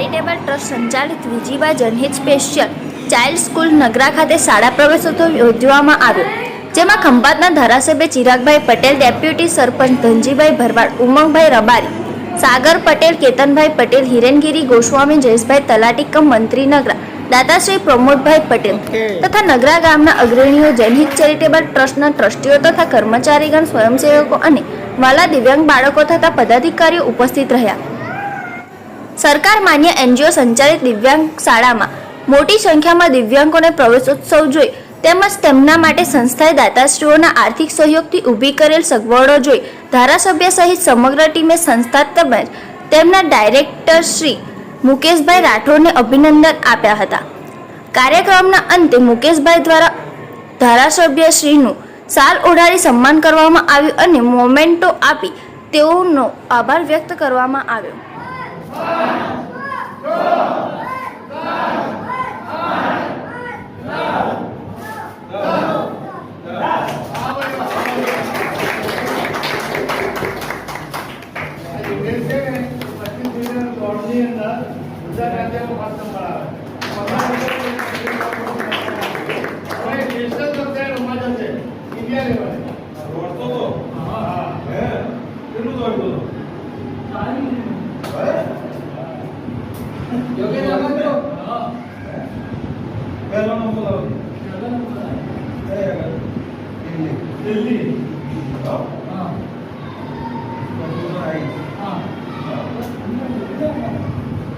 Charitable trust સંચાલિત વિજીબા જનહિત special child school Nagra ખાતે શાળા પ્રવેશોત્સવ યોજવામાં આવ્યો, જેમાં ખંભાતના ધારાસભ્ય ચિરાગભાઈ પટેલ, ડેપ્યુટી સરપંચ ધનજીભાઈ ભરવાડ, ઉમંગભાઈ રબારી, સાગર પટેલ, કેતનભાઈ પટેલ, હિરેનગીરી ગોસ્વામી, જયેશભાઈ તલાટી કમ મંત્રી નગરા, દાતાશ્રી પ્રમોદભાઈ પટેલ તથા નગરા ગામના અગ્રણીઓ, જનહિત ચેરિટેબલ ટ્રસ્ટના ટ્રસ્ટીઓ તથા કર્મચારીગણ, સ્વયંસેવકો અને વાલા દિવ્યાંગ બાળકો તથા પદાધિકારીઓ ઉપસ્થિત રહ્યા. સરકાર માન્ય એનજીઓ સંચાલિત દિવ્યાંગ શાળામાં મોટી સંખ્યામાં દિવ્યાંગોને પ્રવેશોત્સવ જોઈ તેમજ તેમના માટે સંસ્થાએ દાતાશ્રીઓના આર્થિક સહયોગથી ઊભી કરેલ સગવડો જોઈ ધારાસભ્ય સહિત સમગ્ર ટીમે સંસ્થા તેમજ તેમના ડાયરેક્ટર શ્રી મુકેશભાઈ રાઠોડને અભિનંદન આપ્યા હતા. કાર્યક્રમના અંતે મુકેશભાઈ દ્વારા ધારાસભ્યશ્રીનું શાલ ઓઢાડી સન્માન કરવામાં આવ્યું અને મોમેન્ટો આપી તેઓનો આભાર વ્યક્ત કરવામાં આવ્યો.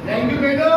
Thank you, Pedro.